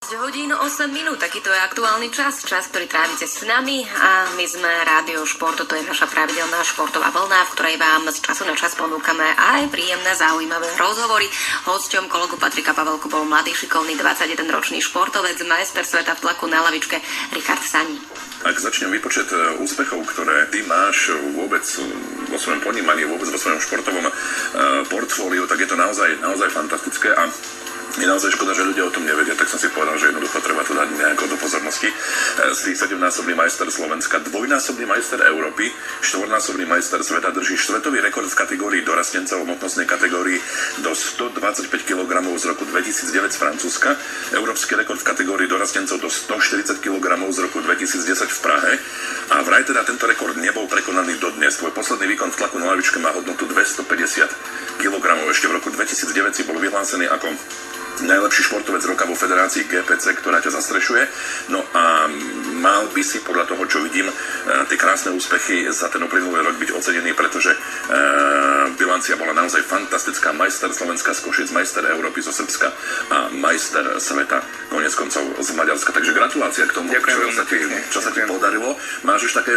Hodín 8 minút, takýto je aktuálny čas, ktorý trávite s nami a my sme Rádio Šport, toto je naša pravidelná športová vlna, v ktorej vám z času na čas ponúkame aj príjemné, zaujímavé rozhovory. Hosťom kolegu Patrika Pavelku bol mladý, šikovný 21-ročný športovec, majster sveta v tlaku na lavičke Richard Sani. Ak začnem vypočet úspechov, ktoré ty máš vôbec vo svojom ponímaní, vôbec vo svojom športovom portfóliu, tak je to naozaj fantastické a je naozaj škoda, že ľudia o tom nevedia, tak som si povedal, že jednoducho treba to dať nejako do pozornosti. Si 7-násobný majster Slovenska, 2-násobný majster Európy, 4-násobný majster sveta, drží štvrtový rekord v kategórii dorastencov v hmotnostnej kategórii do 125 kg z roku 2009 z Francúzska, európsky rekord v kategórii dorastencov do 140 kg z roku 2010 v Prahe a vraj teda tento rekord nebol prekonaný dodnes. Tvoj posledný výkon v tlaku na lavičke má hodnotu 250 kg. Ešte v roku 2009 si bol vyhlásený ako najlepší športovec roka vo federácii GPC, ktorá ťa zastrešuje. No a mal by si podľa toho, čo vidím, tie krásne úspechy za ten uplynulý rok byť ocenený, pretože bilancia bola naozaj fantastická. Majster Slovenska z Košic, majster Európy zo Srbska a majster sveta koniec koncov z Maďarska. Takže gratulácia k tomu, čo sa ti podarilo. Máš už také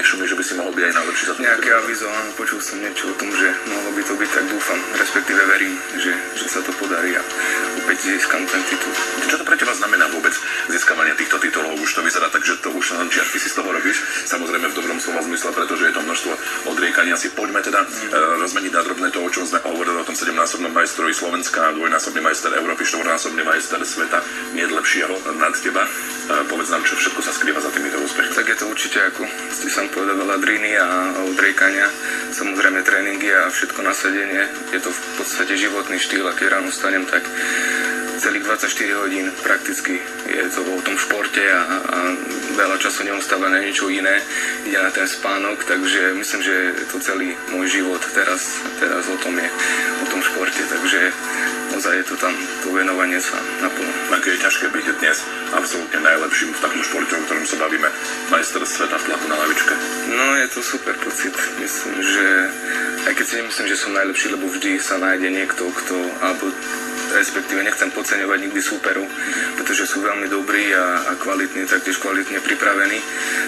šumy, že by si mohol byť aj najlepší za to? Nejaké avizo, áno, počul som niečo o tom, že mohlo by to byť, tak dúfam, respektíve verím, že sa to podarí a opäť získam ten titul. Čo to pre teba znamená vôbec získavanie týchto titulov? Už to vyzerá tak, že to už len čiastky si z toho robíš, samozrejme v dobrom slova zmysle, pretože je to množstvo odriekania si. Poďme teda rozmeniť na drobné to, o čom sme hovorili, o tom 7-násobnom majstrovi Slovenska, 2-násobný majster Európy, 4-násobný majster sveta, nie je lepšieho nad teba. Povedz nám, čo všetko sa skrýva za týmito úspechmi. Tak je to určite, ako ste sám povedal, veľa driny a odriekania, samozrejme tréningy a všetko nasadenie. Je to v podstate životný štýl, a keď ráno stanem, tak celých 24 hodín prakticky je to o tom športe a veľa času neustáva na niečo iné, ide na ten spánok, takže myslím, že to celý môj život teraz o tom športe, takže ozaj je to tam, to venovanie sa naplno. Aké je ťažké byť dnes absolútne najlepším v takom športe, o ktorom sa bavíme, majster sveta v tlaku na lavičke? No je to super pocit, myslím, že aj keď si nemyslím, že som najlepší, lebo vždy sa nájde niekto, alebo respektíve nechcem podceňovať nikdy súperov, pretože sú veľmi dobrí a kvalitní, taktiež kvalitne pripravení.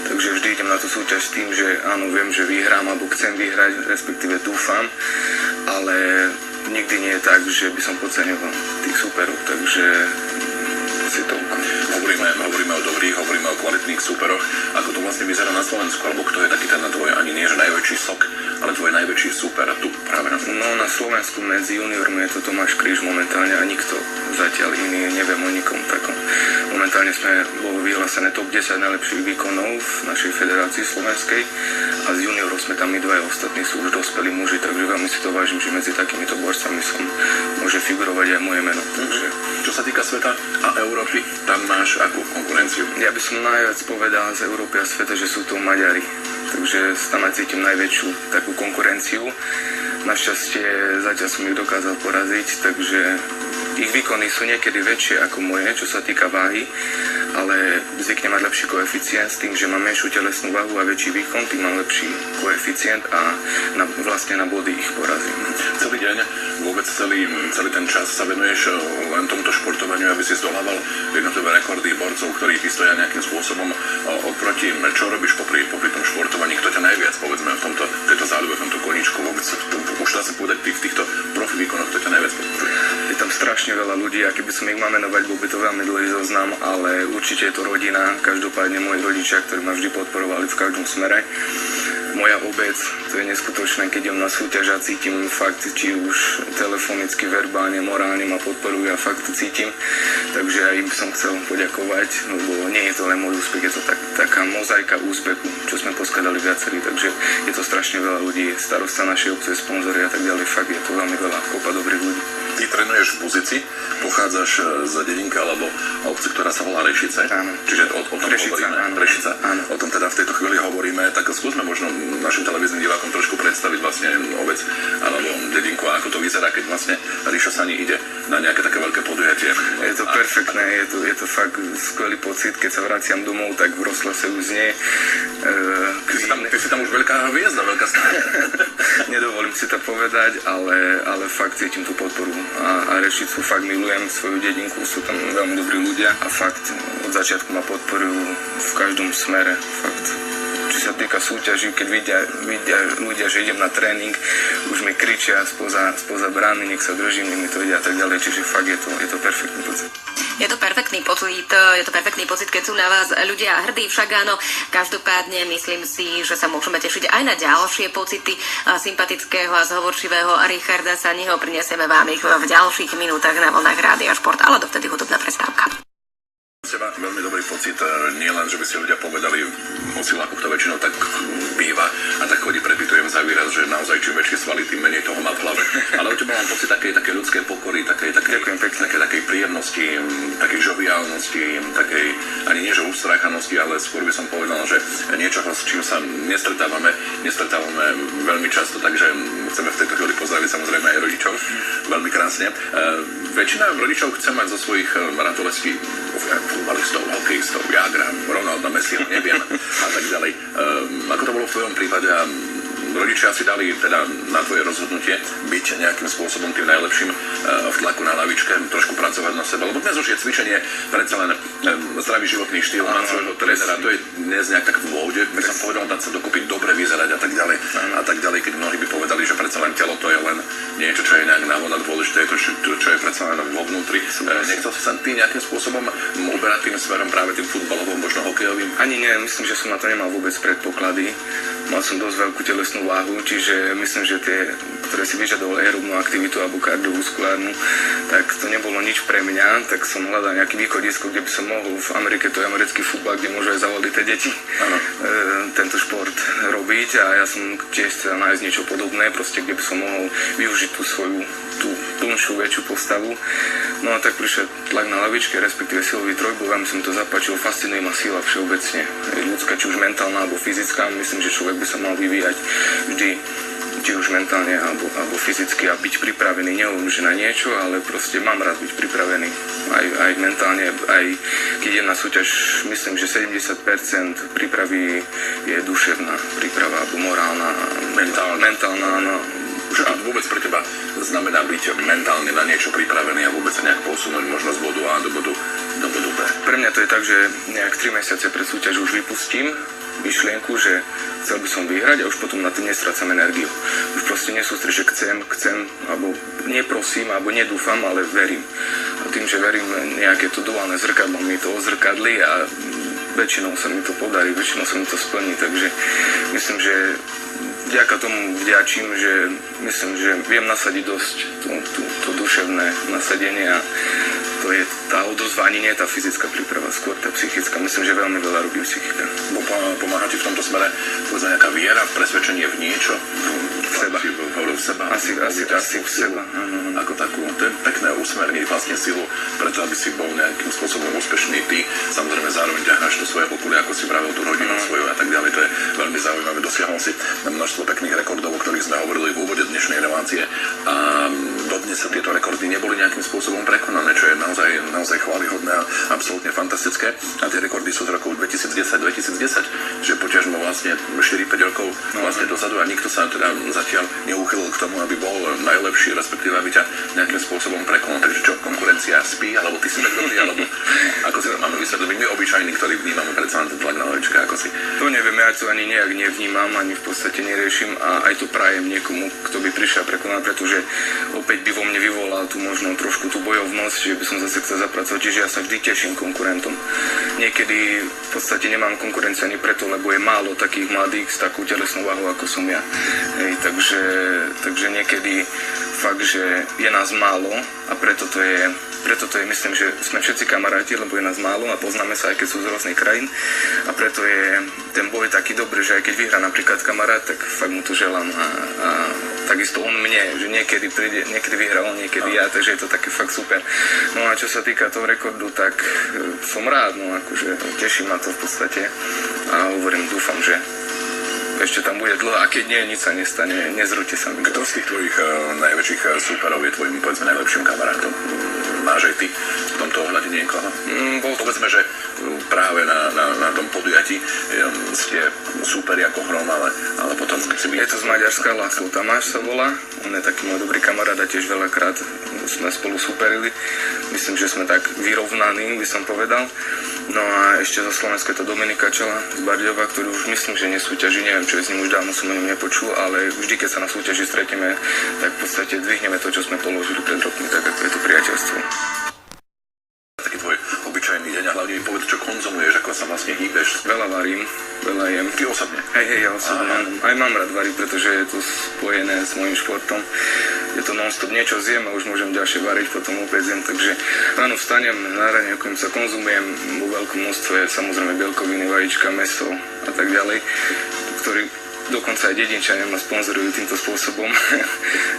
Takže vždy idem na tú súťaž s tým, že áno, viem, že vyhrám alebo chcem vyhrať, respektíve dúfam, ale nikdy nie je tak, že by som podceňoval tých súperov, takže si toľko. Hovoríme o dobrých, hovoríme o kvalitných súperoch. Ako to vlastne vyzerá na Slovensku, alebo kto je taký ten tvoj, ani nie že najväčší sok, ale tvoj najväčší súper tu práve na Slovensku? No na Slovensku medzi juniormi je to Tomáš Kríž momentálne a nikto zatiaľ iný, neviem o nikom takom. Momentálne bolo vyhlásené top 10 najlepších výkonov v našej federácii slovenskej a z juniorov sme tam my dvaja, ostatní sú už dospelí muži, takže veľmi si to vážim, že medzi takýmito borcami môže figurovať aj moje meno. Takže čo sa týka sveta a Európy, tam máš akú konkurenciu? Ja by som najviac povedal z Európy a sveta, že sú to Maďari. Takže tam aj cítim najväčšiu takú konkurenciu. Našťastie zatiaľ som ich dokázal poraziť, takže ich výkony sú niekedy väčšie ako moje, čo sa týka váhy, ale zvyknem mať lepší koeficient s tým, že mám menšiu telesnú váhu a väčší výkon, tým mám lepší koeficient a vlastne na body ich porazím. Celý deň, vôbec celý ten čas sa venuješ len tomuto športovaniu, aby si zdolával jednotlivé rekordy borcov, ktorí ty stoja nejakým spôsobom oproti. Čo robíš popri tom športovaní? Kto ťa najviac, povedzme, v tejto záľube, v tomto koníčku? Vôbec už dá sa povedať v týchto profi výkonoch, kto ťa najviac podporuje? Je tam strašne veľa ľudí a keby som ich mal menovať, bol by to veľmi dlhý zoznam, ale určite je to rodina, každopádne moji rodičia, ktorí ma vždy podporovali v každom smere. Moja obec, to je neskutočné, keď idem na súťaž a cítim fakt, či už telefonicky, verbálne, morálne ma podporujú a fakt to cítim. Takže aj im som chcel poďakovať, lebo nie je to len môj úspech, je to taká mozaika úspechu, čo sme poskladali viacerí, takže je to strašne veľa ľudí, starosta našej obce, sponzory a tak ďalej, fakt je to veľmi veľa, kopa dobrých ľudí. Ty trénuješ v Buzici, pochádzaš z dedinka alebo obce, ktorá sa volá Rešice. Áno. Čiže o tom hovoríme. Áno. Rešica. Áno. O tom teda v tejto chvíli hovoríme, tak skúsme možno našim televíznym divákom trošku predstaviť vlastne obec alebo dedinku a ako to vyzerá, keď vlastne Rišo Sani ide na nejaké také veľké podujatie. Je to perfektné, je to fakt skvelý pocit, keď sa vraciam domov, tak v rozhlase už znie. Ty si tam už veľká hviezda, veľká stále. Nedovolím si to povedať, ale fakt cítim tú podporu a Rešicu fakt milujem, svoju dedinku, sú tam veľmi dobrí ľudia a fakt od začiatku ma podporujú v každom smere, fakt. Či sa týka súťaží, keď vidia ľudia, že idem na tréning, už mi kričia spoza brány, nech sa držím, nech mi to ide a tak ďalej, čiže fakt je to perfektný pocit. Je to perfektný pocit, keď sú na vás ľudia hrdí, však áno. Každopádne myslím si, že sa môžeme tešiť aj na ďalšie pocity sympatického a zhovorčivého Richarda Saniho. Prinesieme vám ich v ďalších minútach na vlnách Rádia Šport, ale dovtedy hudobná prestávka. Seba veľmi dobrý pocit, nie len, že by si ľudia povedali o siláku, to väčšinou tak býva a tak chodí, prepitujem za výraz, že naozaj čím väčšie svaly, tým menej toho má v hlave. Ale u teba mám pocit také ľudskej pokory, takej príjemnosti, takej žoviálnosti, takej ani nie že ustráchanosti, ale skôr by som povedal, že niečoho, s čím sa nestretávame veľmi často, takže chceme v tejto chvíli pozdraviť samozrejme aj rodičov, veľmi krásne. Väčšina rodičov chce mať zo svojich ratolestí futbalistov, hokejistov, Jágra, Ronalda, Messiho, neviem a tak ďalej. Ako to bolo v tvojom prípade? Rodičia si dali teda na tvoje rozhodnutie byť nejakým spôsobom tým najlepším v tlaku na lavičke, trošku pracovať na sebe, lebo dnes už je cvičenie predsa len zdravý životný štýl na svojho trénera, to je dnes nejak tak v móde, by som povedal, dať sa dokúpiť, dobre vyzerať a tak ďalej, keď mnohí by povedali, že predsa len telo to je len niečo, čo je nejak návonok, dôležité je to, čo je predsa len vo vnútri. Nechcel si sa ty nejakým spôsobom uberať tým smerom práve tým futbalovom, možno hokejovým? Ani nie, myslím, že som na to nemal vôbec predpoklady. Mal som dosť veľkú telesnú váhu, čiže myslím, že tie, ktoré si vyžadovali aerobnú aktivitu alebo kardiovaskulárnu, tak to nebolo nič pre mňa, tak som hľadal nejaký východisko, kde by som mohol, v Amerike to je americký futbal, kde môžu aj zavoliť tie deti tento šport robiť a ja som tiež chcel nájsť niečo podobné, proste kde by som mohol využiť tú svoju plnšiu, väčšiu postavu. No a tak prišiel tlak na lavičke, respektíve silový trojboj, vám som to zapáčil, fascinuje ma sila všeobecne, ľudská, či už mentálna alebo fyzická, myslím, že človek by sa mal vyvíjať vždy, či už mentálne alebo fyzicky a byť pripravený, nehovorím, že na niečo, ale proste mám rád byť pripravený aj mentálne, aj keď idem na súťaž, myslím, že 70% prípravy je duševná príprava alebo morálna, mentálna, áno. Čo to vôbec pre teba znamená byť mentálne na niečo pripravený a vôbec sa nejak posunúť možno z bodu A do bodu B? Pre mňa to je tak, že nejak 3 mesiace pred súťaž už vypustím myšlienku, že chcel by som vyhrať a už potom na tým nestrácam energiu. Už proste nesústrediť, že chcem, alebo neprosím, alebo nedúfam, ale verím. A tým, že verím, nejaké to duálne zrkadlo mi to ozrkadli a väčšinou sa mi to podarí, väčšinou sa mi to splní, takže myslím, že vďaka tomu vďačím, že myslím, že viem nasadiť dosť to duševné nasadenie a to je tá odozva, ani nie je tá fyzická príprava, skôr tá psychická. Myslím, že veľmi veľa robí psychika. Pomáha ti v tomto smere povedzme nejaká viera, presvedčenie v niečo? V seba. Asi v seba. Ako takú. To je pekné usmerniť vlastne silu preto, aby si bol nejakým spôsobom úspešný ty. Samozrejme zároveň ťaháš to svoje okolie, ako si vravel tú rodinu svoju a tak ďalej. To je veľmi zaujímavé. Dosiahol si množstvo pekných rekordov, o ktorých sme hovorili v úvode dnešnej relácie. A dodnes sa tieto rekordy neboli nejakým spôsobom prekonané, čo je naozaj chválihodné a absolútne fantastické. A tie rekordy sú z rokov 2010, že poťažmo vlastne 4-5 rokov vlastne dozadu a nikto sa teda zatiaľ neuchylil k tomu, aby bol najlepší, respektíve aby ťa nejakým spôsobom prekonal. Takže čo, konkurencia spí, alebo ty si tak dobrý, alebo ako si to máme vysvetliť my obyčajní, ktorí vnímame predsa len ten tlak na lavičke, ako si? To neviem, ja to ani nejak nevnímam, ani v podstate neriešim a aj to prajem niekomu, kto by prišiel prekonať, pretože opäť by vo mne vyvolal tú možno trošku tú bojovnosť, že by som zase chcel zapracovať, čiže ja sa vždy teším konkurentom. Niekedy v podstate nemám konkurenciu ani preto, lebo je málo takých mladých s takou telesnou váhou, ako som ja. Takže niekedy fakt, že je nás málo a preto to je, myslím, že sme všetci kamaráti, lebo je nás málo a poznáme sa, aj keď sú z rôznych krajín a preto je ten boj taký dobrý, že aj keď vyhrá napríklad kamarát, tak fakt mu to želám a takisto on mne, že niekedy vyhrá on, niekedy ja, takže je to také fakt super. No a čo sa týka toho rekordu, tak som rád, no akože teším na to v podstate a hovorím, dúfam, že ešte tam bude dlho a keď nie, nič sa nestane, nezrúte sa mi. Kto z tých tvojich najväčších súperov je tvojim, povedzme, najlepším kamarátom? máš aj ty v tomto ohľade niekoho? Bol to Povedzme, že práve na tom podujatí ste súperi ako hrom, ale potom si Je to z Maďarska, László Tamáš sa volá. On je taký môj dobrý kamarát a tiež veľakrát sme spolu superili. Myslím, že sme tak vyrovnaní, by som povedal. No a ešte zo Slovenska je to Dominika Čela z Bardiova, ktorý už myslím, že nesúťaží. Neviem, čo je s ním, už dávno som o ňom nepočul, ale vždy, keď sa na súťaži stretneme, tak v podstate dvihneme to, čo sme položili pred rokmi, tak ako je to priateľstvo. Taký tvoj obyčajný deň a hlavne mi povedz, čo konzumuješ, ako sa vlastne hýbeš. Veľa varím, veľa jem. Ty osobne? Hej, ja osobne aj mám rád variť, pretože je to spojené s mojím športom. Je to non-stop, niečo zjem a už môžem ďalšie variť, potom opäť zjem, takže ráno vstanem, náraňakujem sa, konzumujem vo veľkom množstve, samozrejme bielkoviny, vajíčka, mäso a tak ďalej, ktorý dokonca aj dedinčania ma sponzorujú týmto spôsobom.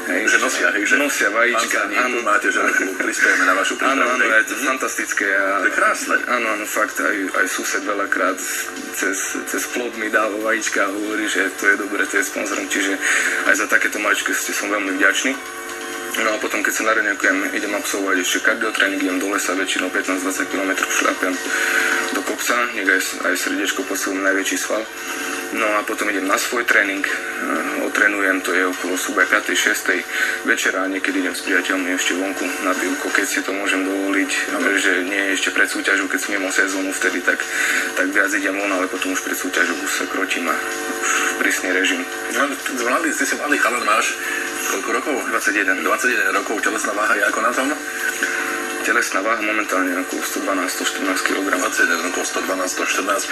Že nosia, hej, že nosia vajíčka. áno, máte, že prispiejeme na vašu prípravu. Áno, je to fantastické. To je krásne. Áno, fakt, aj sused veľakrát cez plot mi dáva vajíčka a hovorí, že to je dobre, to je sponzorom, čiže aj za takéto maličkosti som veľmi vďačný. No a potom, keď sa naraňakujem, idem absolvovať ešte kardiotréning, idem do lesa, väčšinou 15-20 km šľapem do kopca, nech aj srdiečko posilím najväčší sval. No a potom idem na svoj tréning, otrenujem, to je okolo súbe 5-6 večera, niekedy idem s priateľmi ešte vonku na pivko, keď si to môžem dovoliť, že nie je ešte pred súťažou, keď som mimo sezónu vtedy, tak viac idem von, ale potom už pred súťažou už sa krotím a už prísny režim. No, ty si mladý chalan, máš koľko rokov? 21. 21 rokov, telesná váha je ako na tom? Telesná váha momentálne okolo 112-114 kg. 21 rokov, 112, 114.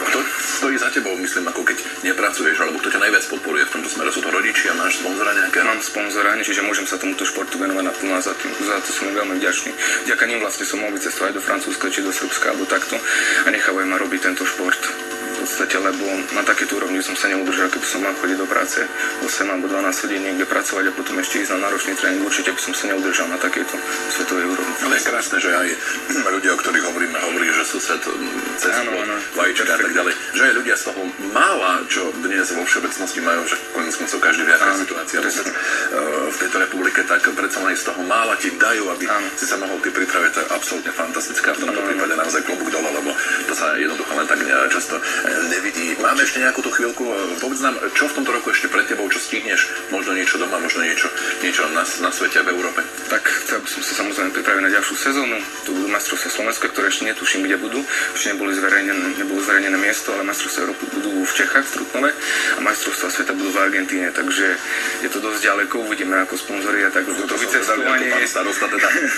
Kto stojí za tebou, myslím, ako keď nepracuješ, alebo kto ťa najviac podporuje v tomto smere? Sú to rodičia, máš sponzora nejaké? Mám sponzora, čiže môžem sa tomuto športu venovať naplno a za to som veľmi vďačný. Vďaka ním vlastne som mohol vycestovať do Francúzska či do Srbska alebo takto a nechávajú ma robiť tento šport. V podstate, lebo na takéto úrovni som sa neudržal, keby som mal chodiť do práce 8 alebo 12 hodín niekde pracovať a potom ešte ísť na náročný tréning, určite by som sa neudržal na takéto svetovej úrovni. Ale je krásne, že aj ľudia, o ktorých hovoríme, hovorí, že sused cez vajíčka a tak ďalej, že aj ľudia z toho mála, čo dnes vo všeobecnosti majú, že koniec koncov každý vie, aká situácia v tejto republike, tak predsa len z toho mála ti dajú, aby si sa mohol ty pripraviť. To je absolútne fantastické a v tomto prípade naozaj klobúk dole, lebo to sa jednoducho len tak často nevidí. Máme ešte nejakú tú chvíľku, povedz nám, čo v tomto roku ešte pred tebou, čo stihneš, možno niečo doma, možno niečo na svete a v Európe. Tak chcel by som sa samozrejme pripraviť na ďalšiu sezónu. Tu budú majstrovstvá Slovenska, ktoré ešte netuším, kde budú. Ešte nebolo zverejnené miesto, ale majstrovstvá Európy budú v Čechách, v Trutnove a majstrovstvá sveta budú v Argentíne, takže je to dosť ďaleko, uvidíme ako sponzori a tak to vycestovanie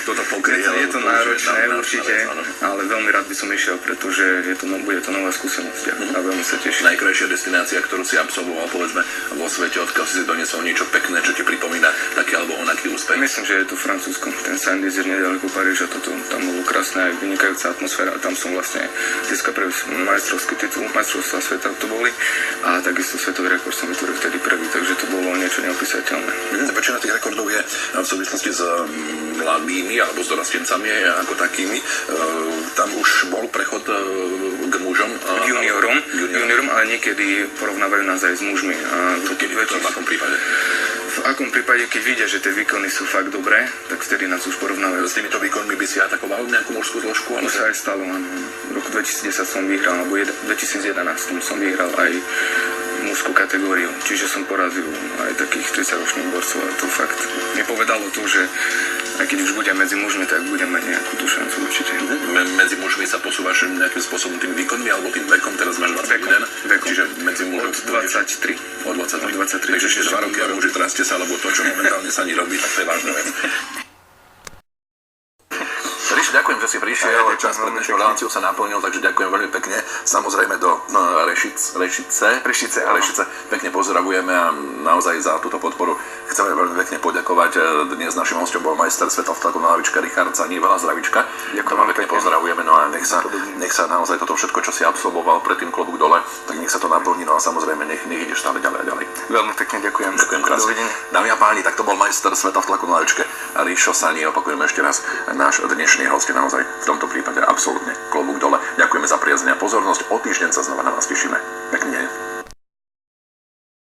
toto pokryje. Je to náročné určite, ale veľmi rád by som išiel, pretože bude to nová skúsenosť a veľmi sa teším. Najkrajšia destinácia, ktorú si absolvoval, povedzme, vo svete, odkiaľ si doniesol niečo pekné, čo ti pripomína taký alebo onaký úspech? Myslím, že je to Francúzsko, ten Saint-Nazaire nedaleko Paríža, tam bolo krásne, aj vynikajúca atmosféra, tam som vlastne získal prvý majstrovský titul, majstrovstvá sveta to boli a takisto svetový rekord som vytvoril vtedy prvý, takže to bolo niečo neopísateľné. Väčšina tých rekordov je v súvislosti s mladými alebo s dorastencami ako takými. Tam už bol prechod k mužom. Juniorom, ale niekedy porovnávajú nás aj s mužmi. A v akom prípade? V akom prípade, keď vidia, že tie výkony sú fakt dobré, tak vtedy nás už porovnávajú. S týmito výkonmi by si atakoval nejakú mužskú zložku? To sa aj stalo, áno. V roku 2010 som vyhral, alebo 2011 som vyhral aj mužskú kategóriu, čiže som porazil aj takých 30-ročných borcov a to fakt mi povedalo to, že aj keď už budem medzi mužmi, tak budem mať nejakú tú šancu určite. Medzi mužmi sa posúvaš nejakým spôsobom tým výkonmi alebo tým vekom, teraz máš 21, čiže medzi mužmi od 23. Od 23, takže ešte 2 roky a muži traste sa, lebo to, čo momentálne sa ani robí, tak to je vážna vec. Ríši, ďakujem, že si prišiel, čas pre dnešnú reláciu sa naplnil, takže ďakujem veľmi pekne. Samozrejme do Rešice. Pekne pozdravujeme a naozaj za túto podporu chceme veľmi pekne poďakovať. Dnes našim hosťom bol majster sveta v tlaku na lavička Richard Caník, veľa zdravíčka. Ďakujem veľmi pekne, pozdravujeme, no a nech sa naozaj toto všetko, čo si absolvoval predtým klobúk dole, tak nech sa to naplní, no a samozrejme nech ideš stále ďalej a ďalej. Veľmi pekne ďakujem. Ďakujem krásne. Dámy a páni, tak to bol majster sveta v tlaku na lavičke Rišo Caník. Opakujeme ešte raz, náš dnešný host je naozaj v tomto prípade absolútne klobúk dole. Ďakujeme za priazeň a pozornosť. O týždeň sa znova na vás tešíme. Pekný deň.